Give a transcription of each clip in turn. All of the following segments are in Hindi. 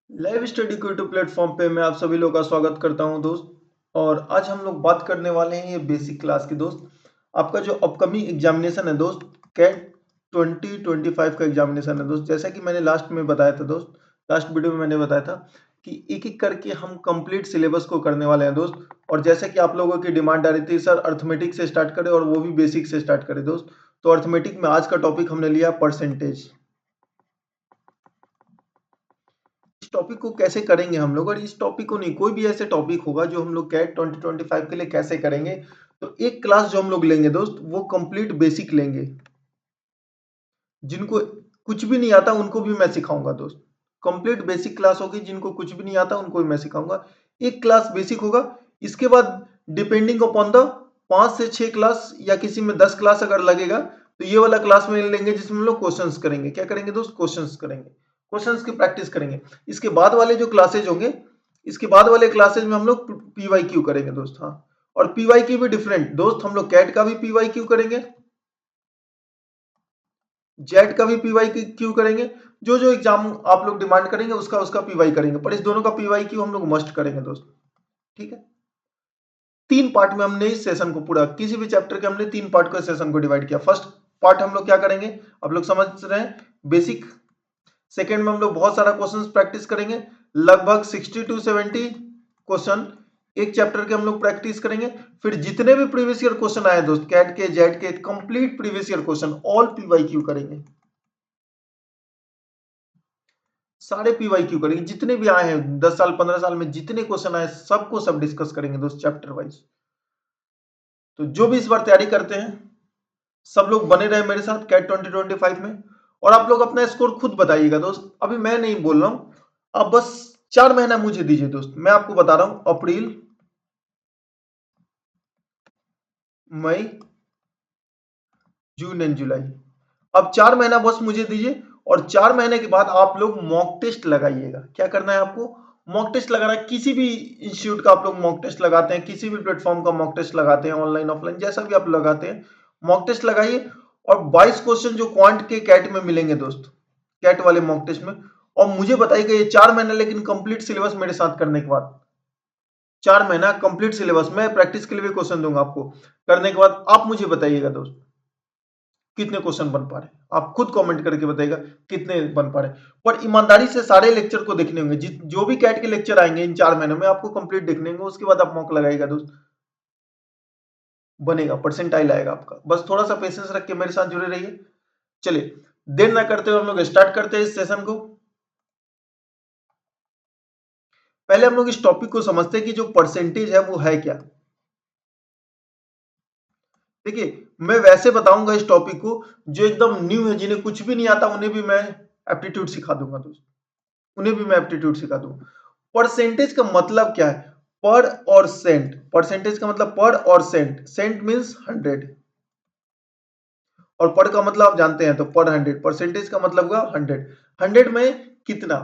लाइव स्टडी को यूट्यूब प्लेटफॉर्म पे मैं आप सभी लोग का स्वागत करता हूं दोस्त। और आज हम लोग बात करने वाले हैं ये बेसिक क्लास की दोस्त। आपका जो अपकमिंग एग्जामिनेशन है दोस्त, कैट 2025 का एग्जामिनेशन है दोस्त। जैसा कि मैंने लास्ट में बताया था दोस्त, लास्ट वीडियो में मैंने बताया था कि एक एक करके हम कंप्लीट सिलेबस को करने वाले हैं दोस्त। और जैसा कि आप लोगों की डिमांड आ रही थी सर अर्थमेटिक से स्टार्ट करें और वो भी बेसिक से स्टार्ट करें दोस्त, तो अर्थमेटिक में आज का टॉपिक हमने लिया परसेंटेज। इस टॉपिक को कैसे करेंगे हम लोग, और इस टॉपिक को नहीं, कोई भी ऐसे टॉपिक होगा जो हम लोग कैट 2025 के लिए कैसे करेंगे। तो एक क्लास जो हम लोग लेंगे दोस्त वो कंप्लीट बेसिक लेंगे। जिनको कुछ भी नहीं आता उनको भी मैं सिखाऊंगा दोस्त। कंप्लीट बेसिक क्लास होगी, जिनको कुछ भी नहीं आता उनको भी मैं सिखाऊंगा। एक क्लास बेसिक होगा, इसके बाद डिपेंडिंग अपॉन द 5 से 6 क्लास या किसी में 10 क्लास अगर लगेगा तो ये वाला क्लास में लेंगे जिसमें हम लोग क्वेश्चंस करेंगे। क्या करेंगे दोस्त? क्वेश्चंस करेंगे, क्वेश्चंस की प्रैक्टिस करेंगे। इसके बाद वाले जो क्लासेज होंगे, इसके बाद वाले क्लासेज में हम लोग पीवाई क्यू करेंगे दोस्त। हाँ, और पीवाई क्यू भी डिफरेंट दोस्त, हम लोग कैट का भी पीवाई क्यू करेंगे, जेड का भी पीवाई क्यू करेंगे। जो जो एग्जाम आप लोग डिमांड करेंगे उसका उसका पीवाई करेंगे, पर इस दोनों का पीवाई क्यू हम लोग मस्ट करेंगे दोस्त। ठीक है, 3 पार्ट में हमने इस सेशन को पूरा, किसी भी चैप्टर के हमने 3 पार्ट को सेशन को डिवाइड किया। फर्स्ट पार्ट हम लोग क्या करेंगे, आप लोग समझ रहे हैं, बेसिक। सेकेंड में हम लोग बहुत सारा क्वेश्चंस प्रैक्टिस करेंगे, लगभग 60 to 70 क्वेश्चन एक चैप्टर के हम लोग प्रैक्टिस करेंगे। फिर जितने भी प्रीवियस ईयर क्वेश्चन आए दोस्त, कैट के जेड के complete previous year question all PY Q करेंगे। सारे पीवाई क्यू करेंगे, जितने भी आए हैं 10 साल 15 साल में जितने क्वेश्चन आए सबको सब डिस्कस करेंगे दोस्त, चैप्टर वाइज। तो जो भी इस बार तैयारी करते हैं सब लोग बने रहे मेरे साथ कैट 2025 में। और आप लोग अपना स्कोर खुद बताइएगा दोस्त, अभी मैं नहीं बोल रहा हूं, अब बस 4 महीना मुझे दीजिए दोस्त। मैं आपको बता रहा हूं, अप्रैल, मई, जून एंड जुलाई। अब 4 महीना बस मुझे दीजिए, और 4 महीने के बाद आप लोग मॉक टेस्ट लगाइएगा। क्या करना है आपको? मॉक टेस्ट लगाना है। किसी भी इंस्टीट्यूट का आप लोग मॉक टेस्ट लगाते हैं, किसी भी प्लेटफॉर्म का मॉक टेस्ट लगाते हैं, ऑनलाइन ऑफलाइन जैसा भी आप लगाते हैं, मॉक टेस्ट लगाइए। और 22 क्वेश्चन जो क्वांट के कैट में मिलेंगे दोस्त, कैट वाले मॉक टेस्ट में। और मुझे बताइएगा ये 4 महीना लेकिन कंप्लीट सिलेबस मेरे साथ करने के बाद, 4 महीना कंप्लीट सिलेबस, मैं प्रैक्टिस के लिए भी क्वेश्चन दूंगा आपको। करने के बाद आप मुझे बताइएगा दोस्त कितने क्वेश्चन बन पा रहे हैं। आप खुद कमेंट करके बताइएगा कितने बन पा रहे हैं। पर ईमानदारी से सारे लेक्चर को देखने होंगे, जो भी कैट के लेक्चर आएंगे इन 4 महीनों में आपको कंप्लीट देखने होंगे। उसके बाद आप मॉक लगाइएगा दोस्त, बनेगा, परसेंटाइल आएगा आपका। बस थोड़ा सा पेशेंस रख के मेरे साथ जुड़े रहिए। चलिए देर ना करते हुए हम लोग स्टार्ट करते हैं इस सेशन को। पहले हम लोग इस टॉपिक को समझते हैं कि जो परसेंटेज है वो है क्या। देखिए, मैं वैसे बताऊंगा इस टॉपिक को, जो एकदम न्यू है, जिन्हें कुछ भी नहीं आता उन्हें भी मैं एप्टीट्यूड सिखा दूंगा दोस्त, उन्हें भी मैं एप्टीट्यूड सिखा दूंगा। परसेंटेज का मतलब क्या है? पर और सेंट। परसेंटेज का मतलब पर और सेंट। सेंट मींस 100, और पर का मतलब आप जानते हैं, तो पर 100। परसेंटेज का मतलब हुआ 100। 100 में कितना,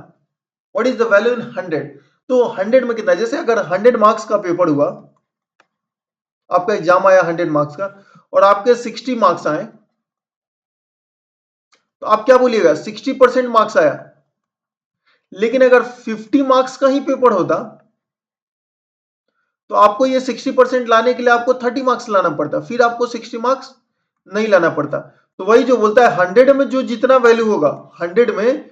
what is the value in 100? तो 100 में कितना, जैसे अगर 100 मार्क्स का पेपर हुआ, आपका एग्जाम आया 100 मार्क्स का, और आपके 60 मार्क्स आए, तो आप क्या बोलिएगा? 60% मार्क्स आया। लेकिन अगर 50 मार्क्स का ही पेपर होता तो आपको ये 60% लाने के लिए आपको 30 मार्क्स लाना पड़ता, फिर आपको 60 मार्क्स नहीं लाना पड़ता। तो वही जो बोलता है 100 में जो जितना वैल्यू होगा, 100 में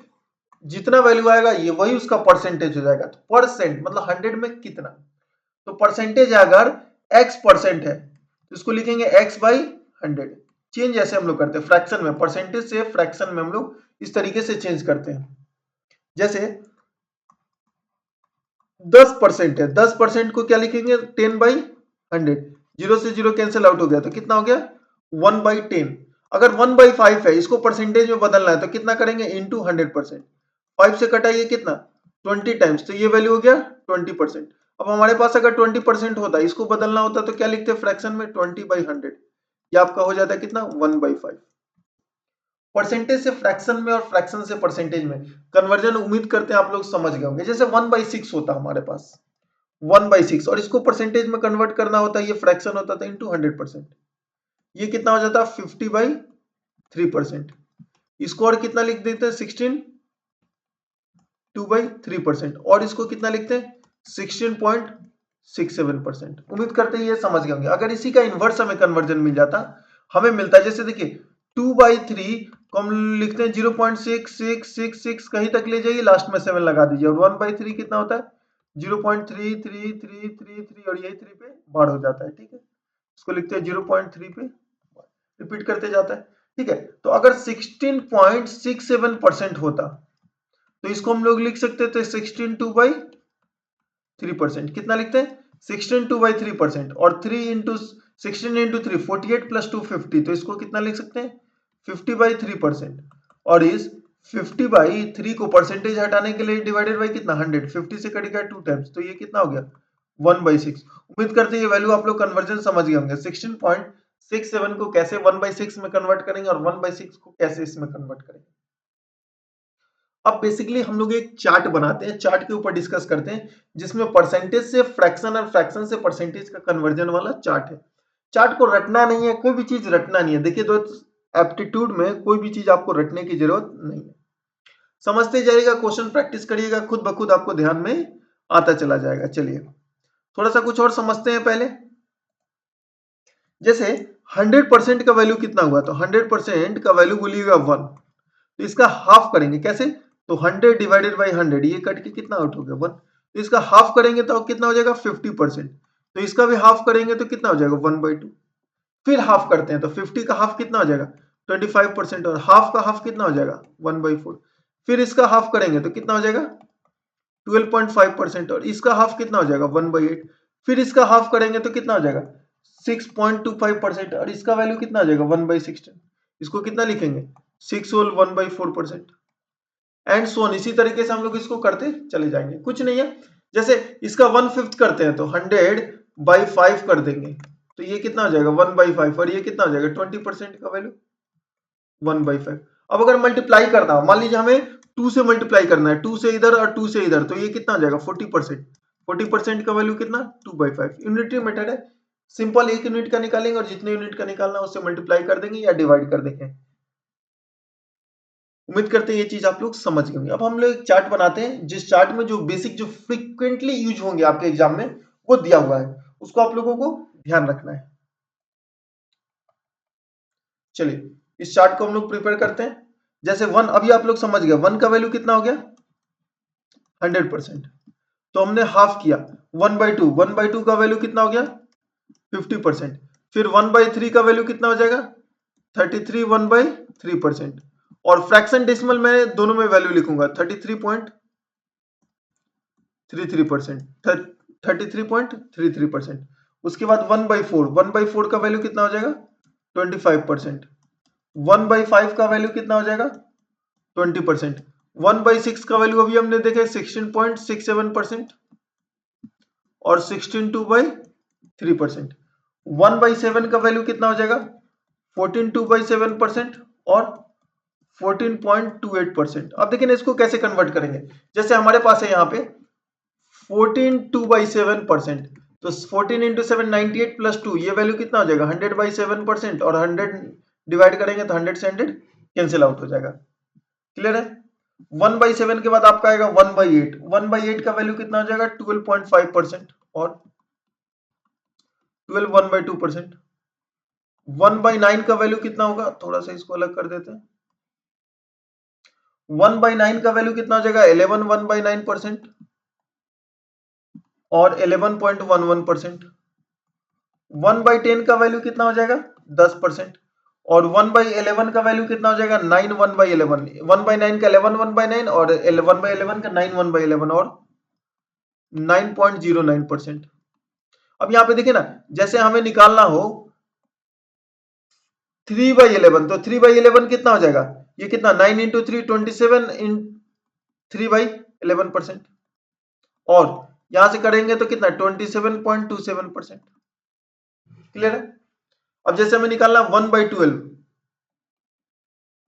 जितना वैल्यू आएगा ये वही उसका परसेंटेज हो जाएगा। तो परसेंट मतलब 100 में कितना। तो परसेंटेज अगर x परसेंट है तो इसको लिखेंगे x बाई 100। चेंज ऐसे हम लोग करते हैं फ्रैक्शन में, परसेंटेज से फ्रैक्शन में हम लोग इस तरीके से चेंज करते हैं। जैसे 10% है, 10% को क्या लिखेंगे? 10/100। जीरो से जीरो कैंसिल आउट हो गया, तो कितना हो गया? 1/10। अगर 1/5 है, इसको परसेंटेज में बदलना है तो कितना करेंगे? इंटू 100%। 5 से कटाइए कितना? 20 टाइम्स, तो ये वैल्यू हो गया 20%। अब हमारे पास अगर 20% होता, इसको बदलना होता तो क्या लिखते? फ्रैक्शन में 20/100। ये आपका हो जाता है कितना? 1/5। परसेंटेज से फ्रैक्शन में और फ्रैक्शन से परसेंटेज में कन्वर्जन उम्मीद करते हैं आप लोग समझ गए होंगे। जैसे 1/6 होता हमारे पास, 1/6, और इसको परसेंटेज में कन्वर्ट करना होता है, ये फ्रैक्शन होता था, इंटू 100%। ये कितना हो जाता है? 50/3%। इसको और कितना लिख देते हैं? 16 2/3%। और इसको कितना लिखते हैं 16.67%। उम्मीद करते हैं ये समझ गए होंगे। अगर इसी का इन्वर्स हमें कन्वर्जन मिल जाता, हमें मिलता है, जैसे देखिए 2/3 को हम लिखते हैं 0.6666 कहीं तक ले जाइए, लास्ट में 7 लगा दीजिए, और 1/3 कितना होता है 0.333333 और यही 3 पे बाढ़ हो जाता है। ठीक है, इसको लिखते हैं 0.3 पे रिपीट करते जाता है। ठीक है, तो अगर 16.67% होता तो इसको हम लोग लिख सकते थे 16/3%। कितना लिखते हैं 16/3%, और 3 इंटू 16 इंटू 3 48 प्लस 2 50, तो इसको कितना लिख सकते हैं 50/3%। और इस 50/3 को परसेंटेज हटाने के लिए डिवाइडेड बाई कितना 100, 50 से कटेगा 2 टाइम्स, तो ये कितना हो गया 1/6। उम्मीद करते हैं ये वैल्यू आप लोग कन्वर्जन समझ गए होंगे। 16.67 को कैसे 1/6 में कन्वर्ट करेंगे और 1/6 को कैसे इसमें कन्वर्ट करेंगे। अब बेसिकली हम लोग एक चार्ट बनाते हैं, चार्ट के ऊपर डिस्कस करते हैं, जिसमें परसेंटेज से फ्रैक्शन और फ्रैक्शन से परसेंटेज का कन्वर्जन वाला चार्ट है। चार्ट को रटना नहीं है, कोई भी चीज रटना नहीं है। देखिए दोस्त, एप्टीट्यूड में कोई भी चीज आपको रटने की जरूरत नहीं है, समझते जाइएगा, क्वेश्चन प्रैक्टिस करिएगा, खुद ब खुद आपको ध्यान में आता चला जाएगा। चलिए थोड़ा सा कुछ और समझते हैं पहले। जैसे 100% का वैल्यू कितना हुआ, तो 100% का वैल्यू बोलिएगा 1, तो इसका हाफ करेंगे कैसे, तो 100 डिवाइडेड बाई 100, ये कट के कितना आउट हो गया 1, तो इसका हाफ करेंगे तो कितना हो जाएगा 50%, तो इसका भी हाफ करेंगे तो कितना हो जाएगा 1/2। फिर हाफ करते हैं तो 50 का हाफ कितना हो जाएगा 25%, और हाफ का हाफ कितना हो जाएगा 1/4। फिर इसका हाफ करेंगे तो कितना हो जाएगा 12.5%, और इसका हाफ कितना हो जाएगा 1/8। फिर इसका हाफ करेंगे तो कितना हो जाएगा 6.25%, और इसका वैल्यू कितना हो जाएगा 1/16। इसको कितना लिखेंगे 6 होल 1/4%, एंड सो ऑन। इसी तरीके से हम लोग इसको करते चले जाएंगे, कुछ नहीं है। जैसे इसका 1/5 करते हैं तो 100/5 कर देंगे, तो ये कितना हो जाएगा 1/5, और ये कितना हो जाएगा 20% का वैल्यू 1/5। अब अगर मल्टीप्लाई करना हो, मान लीजिए हमें 2 से मल्टीप्लाई करना है, 2 से इधर और 2 से इधर, तो ये कितना हो जाएगा 40%। 40% का वैल्यू कितना 2/5। यूनिटरी मेथड है, सिंपल, एक यूनिट का निकालेंगे और जितने यूनिट का निकालना है उससे मल्टीप्लाई कर देंगे या डिवाइड कर देंगे। उम्मीद करते हैं ये चीज आप लोग समझ गए होंगे। अब हम लोग एक चार्ट बनाते हैं, जिस चार्ट में जो बेसिक जो फ्रीक्वेंटली यूज होंगे आपके एग्जाम में वो दिया हुआ है, उसको आप लोगों को ध्यान रखना है। चलिए इस चार्ट को हम लोग प्रिपेयर करते हैं। जैसे 1, अभी आप लोग समझ गए 1 का वैल्यू कितना हो गया 100%, तो हमने हाफ किया 1/2, 1/2 का वैल्यू कितना हो गया 50%। फिर 1/3 का वैल्यू कितना हो जाएगा 33 1/3%, और फ्रैक्शन डेसिमल में दोनों में वैल्यू लिखूंगा 33.33%। उसके बाद 1/4, 1/4 का वैल्यू कितना हो जाएगा 25%। 1/5 का वैल्यू कितना हो जाएगा 20%। 1/6 का वैल्यू अभी हमने देखा 16.67%, और 16/3%। 1/7 का वैल्यू कितना हो जाएगा 14/7%, और 14.28%। अब देखिए ना इसको कैसे कन्वर्ट करेंगे। जैसे हमारे पास है यहाँ पे 14/7%, तो 14 इंटू 7 98 प्लस 2, ये वैल्यू कितना हो जाएगा 100/7%, और 100 डिवाइड करेंगे तो 100 से 100 कैंसिल आउट हो जाएगा। क्लियर है। 1/7 के बाद आपका आएगा 1/8, 1/8 का वैल्यू कितना हो जाएगा 12.5%, और 12 1/2%। 1/9 का वैल्यू कितना होगा, थोड़ा सा इसको अलग कर देते हैं। 1/9 का वैल्यू कितना हो जाएगा 11 1/9%, और 11.11%। 1/10 का वैल्यू कितना हो जाएगा 10%, और 1/11 का वैल्यू कितना हो जाएगा 9 1/11। 1/9 का 11 1/9, और 1/11 का 9 1/11, और 9.09%। अब यहाँ पे देखिए ना, जैसे हमें निकालना हो 3/11, तो 3/11 कितना हो जाएगा, ये कितना 9 इंटू 3 27 इन 3/11%, और यहां से करेंगे तो कितना 27.27%। क्लियर है। अब जैसे हमें निकालना 1/12,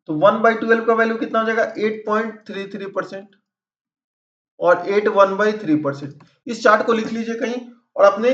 तो 1/12 का वैल्यू कितना हो जाएगा 8.33%, और 8 1/3%। इस चार्ट को लिख लीजिए कहीं, और अपने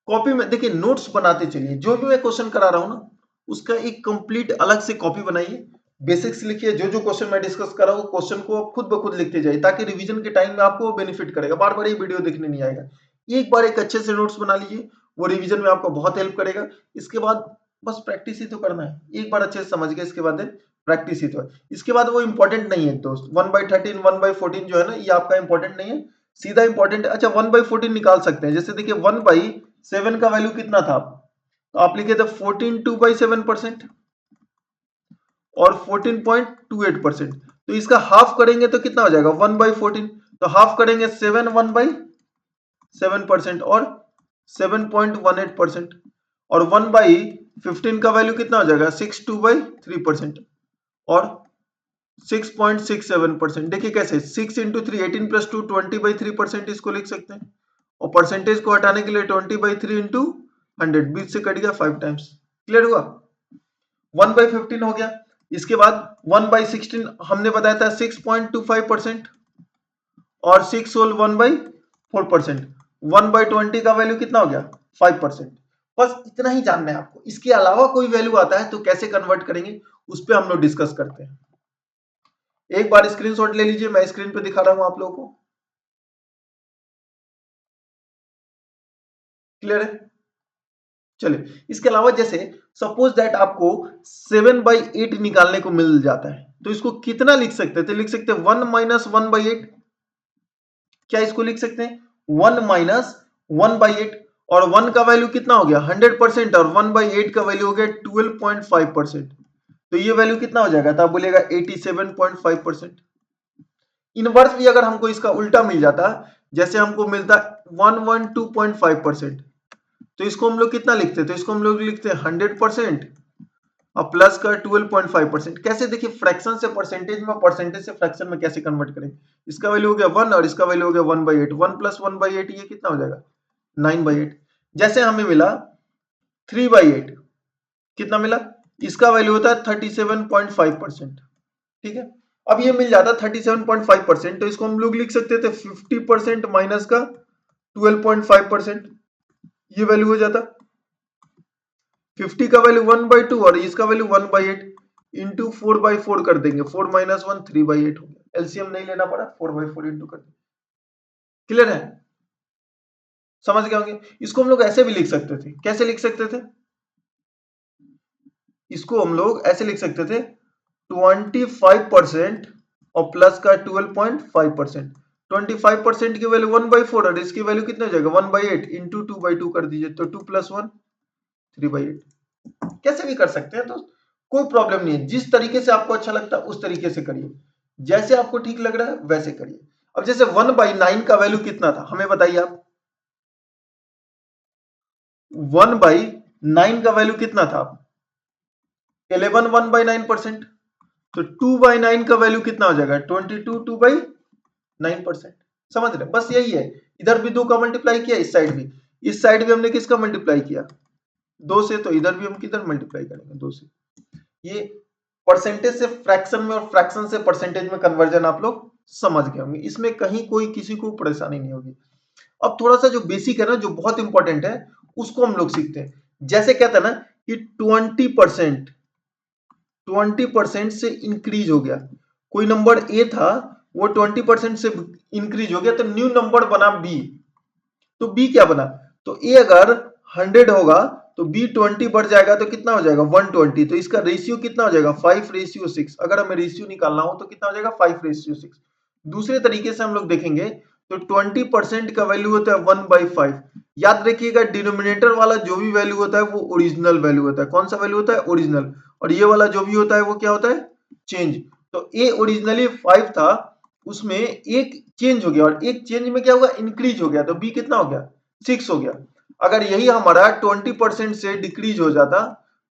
कॉपी में देखिए नोट्स बनाते चलिए। जो भी मैं क्वेश्चन करा रहा हूं ना, उसका एक कंप्लीट अलग से कॉपी बनाइए, बेसिक्स लिखिए, जो जो क्वेश्चन मैं डिस्कस कर रहा हूँ क्वेश्चन को आप खुद ब खुद लिखते जाइए, ताकि रिवीजन के टाइम में आपको बेनिफिट करेगा, बार बार ये वीडियो देखने नहीं आएगा। एक बार एक अच्छे से नोट्स बना लीजिए, वो रिवीजन में आपको बहुत हेल्प करेगा। इसके बाद बस प्रैक्टिस ही तो करना है, एक बार अच्छे से समझ गए इसके बाद प्रैक्टिस ही तो है। इसके बाद वो इंपॉर्टेंट नहीं है दोस्त, 1/13 1/14 जो है ना, ये आपका इंपॉर्टेंट नहीं है, सीधा इंपॉर्टेंट है। अच्छा 1/14 निकाल सकते हैं, जैसे देखिए 1/7 का वैल्यू कितना था, तो आप लिखे थे 14 2/7% और 14.28%, तो इसका हाफ करेंगे तो कितना हो जाएगा 1/14, तो हाफ करेंगे 7 1/7% और 7.18%, और 1/15 का वैल्यू कितना हो जाएगा 6 2/3% और 6.67%। देखिए कैसे 6 इंटू 3 18 प्लस 2 20/3% इसको लिख सकते हैं, और परसेंटेज को हटाने के लिए 20/3 इंटू 100, 20 से कट गया 5 टाइम्स। क्लियर हुआ, 1/15 हो गया। इसके बाद 1/16 हमने बताया था 6.25% और 6 होल 1/4%। 1/20 का वैल्यू कितना हो गया 5%। बस इतना ही जानना है आपको, इसके अलावा कोई वैल्यू आता है तो कैसे कन्वर्ट करेंगे उस पर हम लोग डिस्कस करते हैं। एक बार स्क्रीनशॉट ले लीजिए, मैं स्क्रीन पे दिखा रहा हूं आप लोगों को, क्लियर है। चलिए इसके अलावा जैसे सपोज दैट आपको 7/8 निकालने को मिल जाता है, तो इसको कितना लिख सकते थे, लिख सकते हैं 1 माइनस 1/8। क्या इसको लिख सकते हैं 1 माइनस 1/8, और 1 का वैल्यू कितना हो गया 100%, और 1/8 का वैल्यू हो गया 12.5%, तो ये वैल्यू कितना हो जाएगा, तो आप बोलेगा 87.5%। इनवर्स भी अगर हमको इसका उल्टा मिल जाता, जैसे हमको मिलता 112.5%, तो इसको हम लोग कितना लिखते, तो इसको हम लोग लिखते हैं 100% और प्लस का 12.5%। कैसे, देखिए फ्रैक्शन से परसेंटेज में, परसेंटेज से फ्रैक्शन में कैसे कन्वर्ट करें। इसका वैल्यू हो गया 1 और इसका वैल्यू हो गया 1/8, 1 प्लस 1/8 ये कितना हो जाएगा 9/8। जैसे हमें मिला 3/8, कितना मिला, इसका वैल्यू होता है 37.5%। ठीक है, अब ये मिल जाता 37.5%, तो इसको हम लोग लिख सकते थे 50% माइनस का 12.5%, ये वैल्यू हो जाता 50 का वैल्यू 1/2 और इसका वैल्यू 1/8 इंटू 4/4 कर देंगे, 4 माइनस 1 3/8 हो गया, एलसीएम नहीं लेना पड़ा, 4/4 इंटू कर देंगे। क्लियर है, समझ गए होंगे। इसको हम लोग ऐसे भी लिख सकते थे, कैसे लिख सकते थे, इसको हम लोग ऐसे लिख सकते थे 25% और प्लस का 12.5%। 25% की वैल्यू 1/4 और इसकी वैल्यू कितना हो जाएगा 1/8 इंटू 2/2 कर दीजिए, तो 2 + 1 3/8। कैसे भी कर सकते हैं, तो कोई प्रॉब्लम नहीं है, जिस तरीके से आपको अच्छा लगता है उस तरीके से करिए, जैसे आपको ठीक लग रहा है वैसे करिए। अब जैसे 1/9 का वैल्यू कितना था हमें बताइए आप, 1/9 का वैल्यू कितना था, 11 1/9%, तो 2/9 का वैल्यू कितना हो जाएगा 22 2/9%। समझ रहे, बस यही है। इधर भी 2 का मल्टीप्लाई किया, इस साइड भी, इस साइड भी हमने किसका मल्टीप्लाई किया 2 से, तो इधर भी हम किधर मल्टीप्लाई करेंगे 2 से। ये परसेंटेज से फ्रैक्शन में और फ्रैक्शन से परसेंटेज में कन्वर्जन आप लोग समझ गए होंगे, इसमें कहीं कोई किसी को परेशानी नहीं होगी। अब थोड़ा सा जो बेसिक है ना, जो बहुत इंपॉर्टेंट है, उसको हम लोग सीखते हैं। जैसे कहते हैं ना कि 20% से इंक्रीज हो गया, कोई नंबर ए था वो 20% से इंक्रीज हो गया, तो न्यू नंबर बना बी, तो बी क्या बना, तो ए अगर 100 होगा तो बी 20 बढ़ जाएगा तो कितना हो जाएगा 120, तो इसका रेशियो कितना हो जाएगा 5:6। अगर हमें रेशियो निकालना हो तो कितना हो जाएगा 5:6। दूसरे तरीके से हम लोग देखेंगे तो 20% का वैल्यू होता है 1/5। याद रखिएगा डिनोमिनेटर वाला जो भी वैल्यू होता है वो ओरिजिनल वैल्यू होता है। कौन सा वैल्यू होता है ओरिजिनल, और ये वाला जो भी होता है वो क्या होता है चेंज। तो ए ओरिजिनली 5 था, उसमें एक चेंज हो गया और एक चेंज में क्या हुआ इंक्रीज हो गया, तो बी कितना हो गया 6 हो गया। अगर यही हमारा 20% से डिक्रीज हो जाता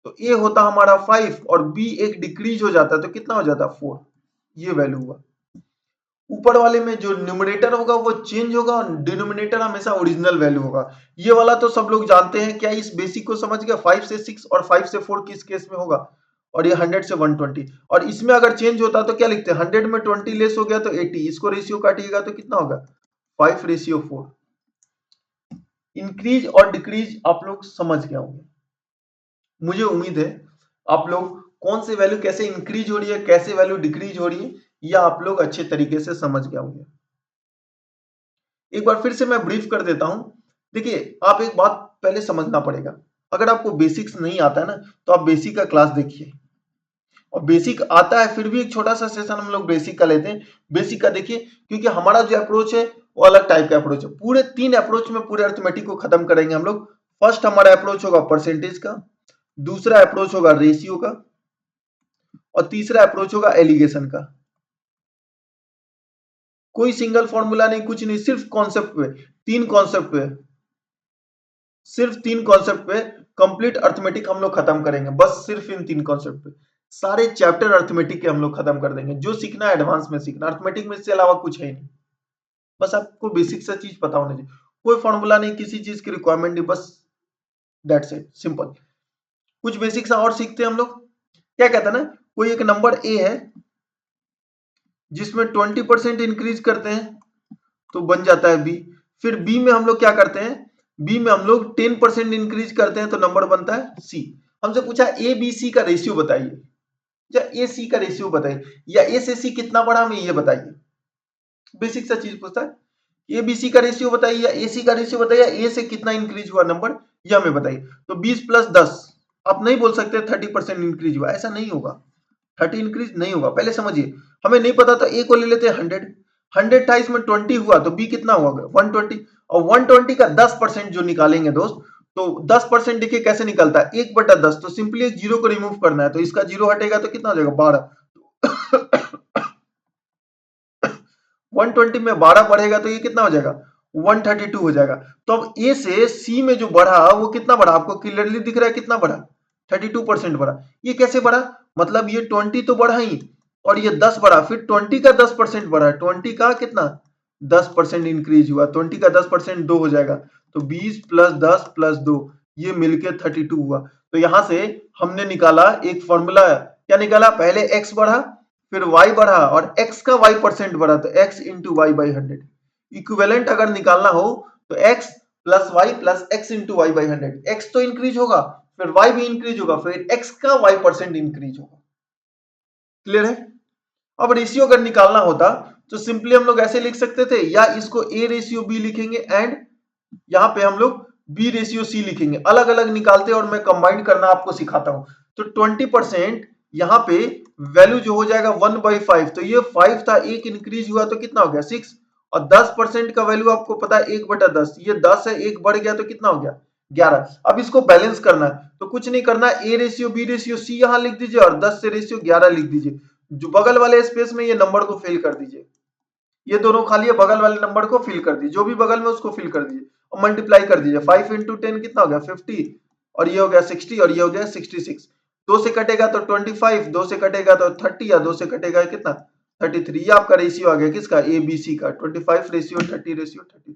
तो ए होता हमारा 5 और बी एक डिक्रीज हो जाता तो कितना हो जाता 4, ये वैल्यू हुआ। ऊपर वाले में जो न्यूमरेटर होगा वो चेंज होगा और डिनोमिनेटर हमेशा ओरिजिनल वैल्यू होगा। ये वाला तो सब लोग जानते हैं, क्या इस बेसिक को समझ गया, 5 से 6 और 5 से 4 किस केस में होगा, और ये 100 से 120, और इसमें अगर चेंज होता तो क्या लिखते हैं 100 में 20 लेस हो गया तो 80, इसको रेशियो काटिएगा तो कितना होगा 5:4। इंक्रीज और डिक्रीज आप लोग समझ गए होंगे, मुझे उम्मीद है आप लोग कौन सी वैल्यू कैसे इंक्रीज हो रही है, कैसे वैल्यू डिक्रीज हो रही है, यह आप लोग अच्छे तरीके से समझ गए होंगे। एक बार फिर से मैं ब्रीफ कर देता हूं। देखिए, आप एक बात पहले समझना पड़ेगा। अगर आपको बेसिक्स नहीं आता है ना, तो आप बेसिक का क्लास देखिए, और बेसिक आता है फिर भी एक छोटा सा सेशन हम लोग बेसिक का लेते हैं। बेसिक का देखिए, क्योंकि हमारा जो अप्रोच है वो अलग टाइप का अप्रोच है। पूरे 3 अप्रोच में पूरे अरिथमेटिक को खत्म करेंगे हम लोग। फर्स्ट हमारा अप्रोच होगा परसेंटेज का, दूसरा अप्रोच होगा रेशियो का, और तीसरा अप्रोच होगा एलिगेशन का। कोई सिंगल फॉर्मूला नहीं, कुछ नहीं, सिर्फ कॉन्सेप्ट पे, 3 कॉन्सेप्ट पे, सिर्फ 3 कॉन्सेप्ट पे कंप्लीट अरिथमेटिक हम लोग खत्म करेंगे। बस सिर्फ इन 3 कॉन्सेप्ट पे सारे चैप्टर अरिथमेटिक के हम लोग खत्म कर देंगे। जो सीखना है एडवांस में सीखना, अरिथमेटिक में इससे अलावा कुछ है नहीं। बस आपको बेसिक सा चीज पता होना चाहिए। कोई फॉर्मूला नहीं, किसी चीज की रिक्वायरमेंट नहीं, बस दैट्स इट, सिंपल। कुछ बेसिक सा और सीखते हैं हम लोग। क्या कहता है ना, कोई एक नंबर ए है जिसमें 20% इंक्रीज करते हैं तो बन जाता है बी। फिर बी में हम लोग क्या करते हैं, बी में हम लोग 10% इंक्रीज करते हैं तो नंबर बनता है सी। हमसे पूछा ए बी सी का रेशियो बताइए, या ए सी का रेशियो बताइए, या ए से सी कितना बड़ा हमें ये बताइए। बेसिक सा चीज पूछता है। ए बी सी का रेशियो बताइए, या ए सी का रेशियो बताइए, या ए से कितना इंक्रीज हुआ नंबर ये हमें बताइए। तो 20 प्लस 10, आप नहीं बोल सकते 30% इंक्रीज हुआ, ऐसा नहीं होगा। 30 इंक्रीज नहीं होगा, पहले समझिए। हमें नहीं पता तो ए को ले लेते हैं 100, 100 था, इसमें 20 हुआ तो बी कितना हुआ 120। और 120 का 10% जो निकालेंगे दोस्त, तो 10% देखिए कैसे निकलता है, 1/10। तो सिंपली एक जीरो को रिमूव करना है, तो इसका जीरो हटेगा तो कितना हो जाएगा 12। 120 में 12 बढ़ेगा तो ये कितना हो जाएगा 132 हो जाएगा। तो अब ए से सी में जो बढ़ा वो कितना बढ़ा, आपको क्लियरली दिख रहा है कितना बढ़ा, 32% बढ़ा। ये कैसे बढ़ा, मतलब ये 20 तो बढ़ा ही, और ये 10 बढ़ा, फिर 20 का 10% बढ़ा, 20 का कितना 10% इंक्रीज हुआ, 20 का 10% 2 हो जाएगा। तो 20 प्लस 10 प्लस 2 ये मिलके 32 हुआ। तो यहां से हमने निकाला एक फॉर्मूला, क्या निकाला, पहले x बढ़ा, फिर y बढ़ा, और x का y% बढ़ा, तो x इंटू वाई बाई 100। इक्विवेलेंट अगर निकालना हो तो x plus y plus x into y by 100। x तो इंक्रीज होगा, फिर y भी इंक्रीज होगा, फिर x का y% इंक्रीज होगा। क्लियर है। अब रेशियो अगर निकालना होता तो सिंपली हम लोग ऐसे लिख सकते थे, या इसको a रेशियो b लिखेंगे, एंड यहां पे हम लोग b रेशियो c लिखेंगे। अलग अलग निकालते और मैं कंबाइन करना आपको सिखाता हूं। तो 20% यहां पे वैल्यू जो हो जाएगा 1/5, तो ये 5 था, एक इंक्रीज हुआ तो कितना हो गया 6। और 10% का वैल्यू आपको पता है 1/10, ये 10 है, एक बढ़ गया तो कितना हो गया 11। अब इसको बैलेंस करना है तो कुछ नहीं करना, a ratio b ratio c यहां लिख दीजिए, और 10 से रेशियो 11 लिख दीजिए। जो बगल वाले स्पेस में ये नंबर को फिल कर दीजिए, ये दोनों खाली है, बगल वाले नंबर को फिल कर दीजिए, जो भी बगल में उसको फिल कर दीजिए, और मल्टीप्लाई कर दीजिए। 5 इंटू 10 कितना हो गया 50, और ये हो गया 60, और ये हो गया 66। 2 से कटेगा तो 25, 2 से कटेगा तो 30, या 2 से कटेगा कितना 33। ये आपका रेशियो आ गया किसका, ए बी सी का, 25 रेशियो 30 रेशियो 33,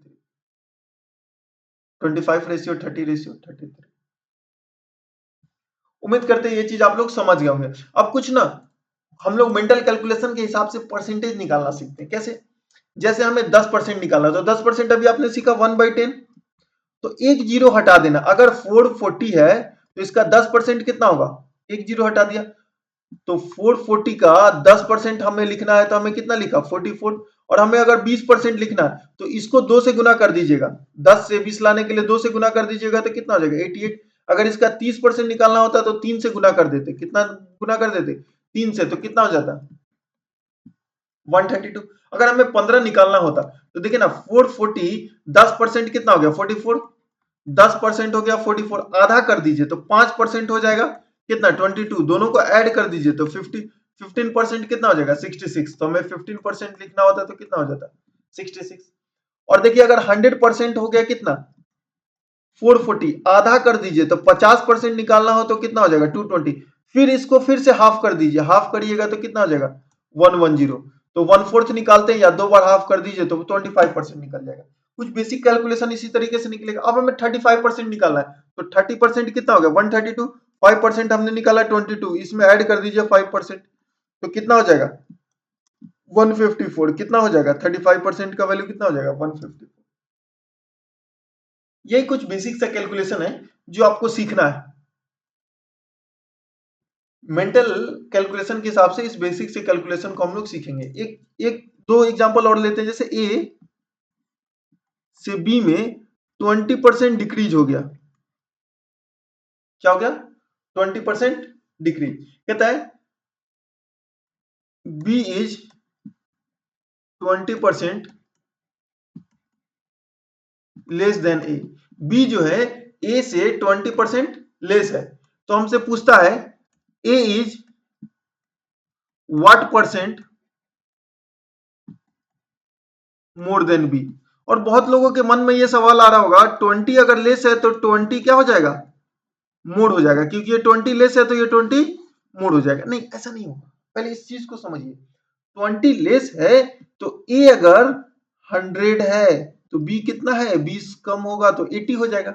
25 रेशियो 30 रेशियो 33। उम्मीद करते हैं ये चीज आप लोग समझ गए होंगे। अब कुछ ना हम लोग मेंटल कैलकुलेशन के हिसाब से परसेंटेज निकालना सीखते हैं। कैसे, जैसे हमें 10% निकालना, तो 10% अभी आपने सीखा 1/10, तो एक जीरो हटा देना। अगर 440 है तो इसका 10% कितना होगा, एक जीरो हटा दिया। तो 440 का 10% हमें लिखना है तो हमें कितना लिखा 44। और हमें अगर 20% लिखना है तो इसको 2 से गुना कर दीजिएगा, 10 से 20 लाने के लिए 2 से गुना कर दीजिएगा तो कितना हो जाएगा 88। अगर इसका 30% निकालना होता तो 3 से गुना कर देते, कितना गुना कर देते 3 से, तो कितना हो जाता 132। अगर हमें 15 निकालना होता तो देखिए ना 440 10% कितना हो गया 44, 10% हो गया 44, आधा कर दीजिए तो 5% हो जाएगा कितना 22, दोनों को ऐड कर दीजिए तो 50, 15% कितना हो जाएगा 66। तो हमें 15% लिखना होता तो कितना हो जाता 66। और देखिए अगर 100% हो गया कितना 440, आधा कर दीजिए तो 50% निकालना हो तो कितना हो जाएगा 220। फिर इसको फिर से हाफ कर दीजिए, हाफ करिएगा तो कितना हो जाएगा 110। तो 1/4 निकालते हैं, या 2 बार हाफ कर दीजिए तो 25% निकल जाएगा। कुछ बेसिक कैलकुलेशन इसी तरीके से निकलेगा। अब हमें 35% निकालना है, तो 30% कितना हो गया 132, 5% हमने निकाला 22, इसमें ऐड कर दीजिए 5%, तो कितना हो जाएगा 154। कितना हो जाएगा 35% का वैल्यू कितना हो जाएगा 154। यही कुछ बेसिक सा कैलकुलेशन है जो आपको सीखना है। मेंटल कैलकुलेशन के हिसाब से इस बेसिक से कैलकुलेशन को हम लोग सीखेंगे। एक दो एग्जांपल और लेते हैं, जैसे ए से बी में 20% डिक्रीज हो गया। क्या हो गया? 20% डिक्रीज। कहता है B is 20% less than A. B जो है ए से 20% लेस है, तो हमसे पूछता है A is what percent more than B. और बहुत लोगों के मन में ये सवाल आ रहा होगा 20 अगर लेस है तो 20 क्या हो जाएगा? मोड हो जाएगा, क्योंकि ये 20 लेस है तो ये 20 मोड हो जाएगा। नहीं, ऐसा नहीं होगा। पहले इस चीज को समझिए। 20 लेस है तो ए अगर 100 है तो बी कितना है? 20 कम होगा तो 80 हो जाएगा।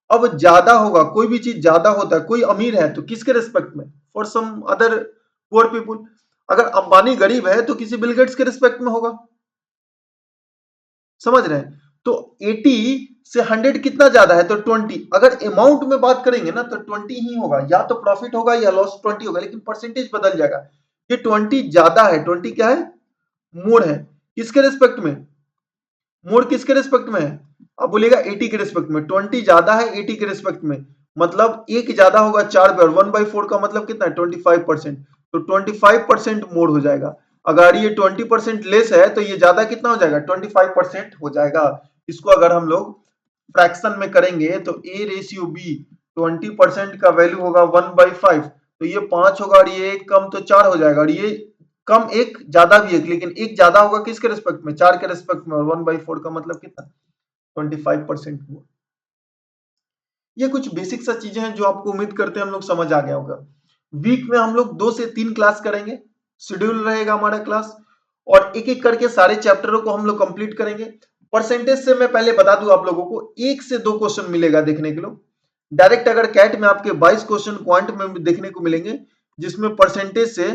अब ज्यादा होगा, कोई भी चीज ज्यादा होता है, कोई अमीर है तो किसके रेस्पेक्ट में? For some other poor people. अगर अंबानी गरीब है तो किसी बिल गेट्स के रिस्पेक्ट में होगा। समझ रहे हैं? तो 80 से 100 कितना ज्यादा है? तो 20। अगर अमाउंट में बात करेंगे ना तो 20 ही होगा, या तो प्रॉफिट होगा या लॉस 20 होगा, लेकिन परसेंटेज बदल जाएगा। ये 20 ज्यादा है। 20 क्या है? मोर है। किसके रिस्पेक्ट में? मोर किसके रिस्पेक्ट में है? अब बोलिएगा 80 के रिस्पेक्ट में। 20 ज्यादा है 80 के रिस्पेक्ट में, मतलब एक ज्यादा होगा 4 पे, और 1/4 का मतलब कितना है? 25%। तो 25% मोर हो जाएगा। अगर ये 20% लेस है तो ये ज्यादा कितना हो जाएगा? 25% हो जाएगा। इसको अगर हम लोग फ्रैक्शन में करेंगे तो a रेशियो b 20% का वैल्यू होगा 1/5, तो ये 5 होगा, और ये एक कम तो 4 हो जाएगा, और ये कम एक ज्यादा भी एक, लेकिन एक ज्यादा होगा किसके रिस्पेक्ट में? 4 के रिस्पेक्ट में, और 1/4 का मतलब कितना? 25% हुआ। ये कुछ बेसिक सा चीजें हैं जो आपको उम्मीद करते हैं हम लोग समझ आ गया होगा। वीक में हम लोग 2 से 3 क्लास करेंगे, शेड्यूल रहेगा हमारा क्लास, और एक एक करके सारे चैप्टरों को हम लोग कंप्लीट करेंगे। परसेंटेज से मैं पहले बता दूं आप लोगों को, 1 से 2 क्वेश्चन मिलेगा देखने के लिए। डायरेक्ट अगर कैट में आपके 22 क्वेश्चन क्वांट में देखने को मिलेंगे, जिसमें परसेंटेज से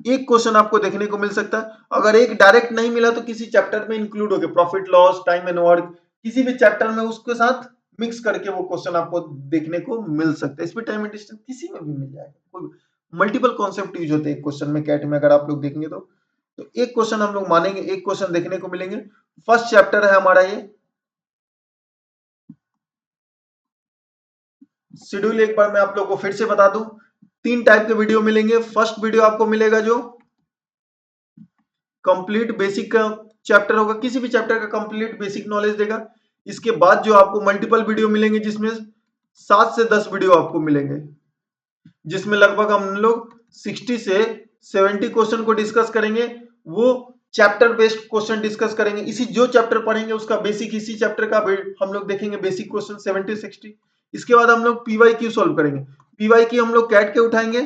एक क्वेश्चन आपको देखने को मिल सकता है। अगर एक डायरेक्ट नहीं मिला तो किसी चैप्टर में इंक्लूड होकर profit loss, time and work, किसी भी चैप्टर में उसके साथ मिक्स करके वो क्वेश्चन आपको देखने को मिल सकता है। इसमें टाइम एंड डिस्टेंस किसी में भी मिल जाएगा। कोई मल्टीपल कॉन्सेप्ट यूज होते हैं एक क्वेश्चन में कैट में, अगर आप लोग देखेंगे तो एक क्वेश्चन हम लोग मानेंगे, एक क्वेश्चन देखने को मिलेंगे। फर्स्ट चैप्टर है हमारा ये शेड्यूल। एक बार मैं आप लोग को फिर से बता दूं, 3 टाइप के वीडियो मिलेंगे। फर्स्ट वीडियो आपको मिलेगा जो कंप्लीट बेसिक का चैप्टर होगा, किसी भी चैप्टर का कंप्लीट बेसिक नॉलेज देगा। इसके बाद जो आपको मल्टीपल वीडियो मिलेंगे, जिसमें 7 से 10 वीडियो आपको मिलेंगे, जिसमें लगभग हम लोग 60 से 70 क्वेश्चन को डिस्कस करेंगे। वो चैप्टर बेस्ड क्वेश्चन डिस्कस करेंगे। इसी जो चैप्टर पढ़ेंगे उसका बेसिक, इसी चैप्टर का हम लोग देखेंगे बेसिक क्वेश्चन 70-60। इसके बाद हम लोग पीवाईक्यू सॉल्व करेंगे। पीवाईक्यू हम लोग कैट के उठाएंगे,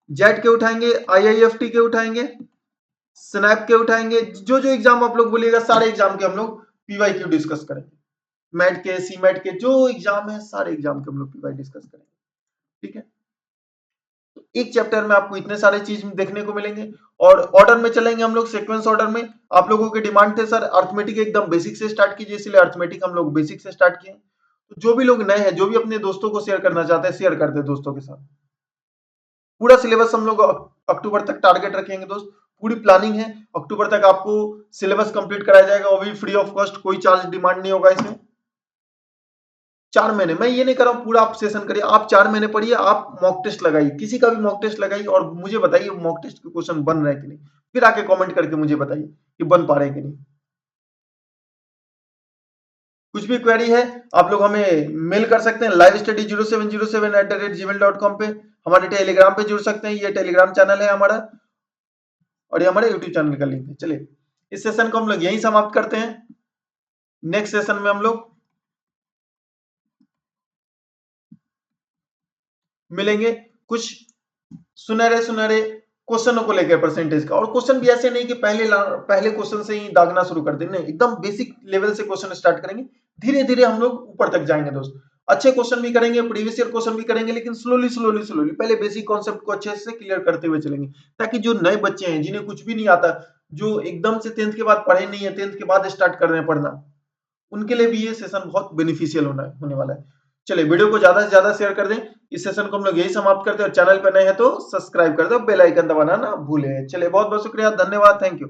जेट के उठाएंगे, आईआईएफटी के उठाएंगे, स्नैप के उठाएंगे। जो जो एग्जाम आप लोग बोलिएगा सारे एग्जाम के हम लोग पीवाईक्यू डिस्कस करेंगे। मैट के, सी मैट के जो एग्जाम है सारे एग्जाम के हम लोग पीवाई डिस्कस करेंगे। ठीक है, तो एक चैप्टर में आपको इतने सारे चीज देखने को मिलेंगे, और ऑर्डर में चलेंगे हम लोग, सीक्वेंस ऑर्डर में। आप लोगों के डिमांड थे सर अर्थमेटिक एकदम बेसिक से स्टार्ट कीजिए, इसलिए अर्थमेटिक हम लोग बेसिक से स्टार्ट किए। तो जो भी लोग नए हैं, जो भी अपने दोस्तों को शेयर करना चाहते हैं, शेयर कर दे दोस्तों के साथ। पूरा सिलेबस हम लोग अक्टूबर तक टारगेट रखेंगे दोस्त। पूरी प्लानिंग है, अक्टूबर तक आपको सिलेबस कंप्लीट कराया जाएगा, वो भी फ्री ऑफ कॉस्ट, कोई चार्ज डिमांड नहीं होगा इसमें। 4 महीने, मैं ये नहीं कर रहा हूँ पूरा आप सेशन करिए, आप 4 महीने पढ़िए, आप मॉक टेस्ट लगाइए, किसी का भी मॉक टेस्ट लगाइए, और मुझे बताइए मॉक टेस्ट के क्वेश्चन बन रहे हैं कि नहीं। फिर आके कमेंट करके मुझे बताइए कि बन पा रहे हैं कि नहीं। कुछ भी क्वेरी है आप लोग हमें मेल कर सकते हैं livestudy0707@gmail.com पे। हमारे टेलीग्राम पे जुड़ सकते हैं, ये टेलीग्राम चैनल है हमारा, और ये हमारे यूट्यूब चैनल का लिंक है। चलिए इस सेशन को हम लोग यहीं समाप्त करते हैं। नेक्स्ट सेशन में हम लोग मिलेंगे कुछ सुनहरे सुनहरे क्वेश्चनों को लेकर परसेंटेज का। और क्वेश्चन भी ऐसे नहीं कि पहले क्वेश्चन से ही दागना शुरू कर देंगे, नहीं, एकदम बेसिक लेवल से क्वेश्चन स्टार्ट करेंगे। धीरे धीरे हम लोग ऊपर तक जाएंगे दोस्त। अच्छे क्वेश्चन भी करेंगे, प्रीवियस ईयर क्वेश्चन भी करेंगे, लेकिन स्लोली स्लोली स्लोली पहले बेसिक कॉन्सेप्ट को अच्छे से क्लियर करते हुए चलेंगे, ताकि जो नए बच्चे हैं जिन्हें कुछ भी नहीं आता, जो एकदम से 10th के बाद पढ़े नहीं है, 10th के बाद स्टार्ट कर रहे हैं पढ़ना, उनके लिए भी ये सेशन बहुत बेनिफिशियल होने वाला है। चलिए वीडियो को ज्यादा से ज्यादा शेयर कर दें। इस सेशन को हम लोग यही समाप्त करते हैं और चैनल पर नए हैं तो सब्सक्राइब कर दो, बेल आइकन दबाना ना भूलें। चलिए बहुत बहुत शुक्रिया, धन्यवाद, थैंक यू।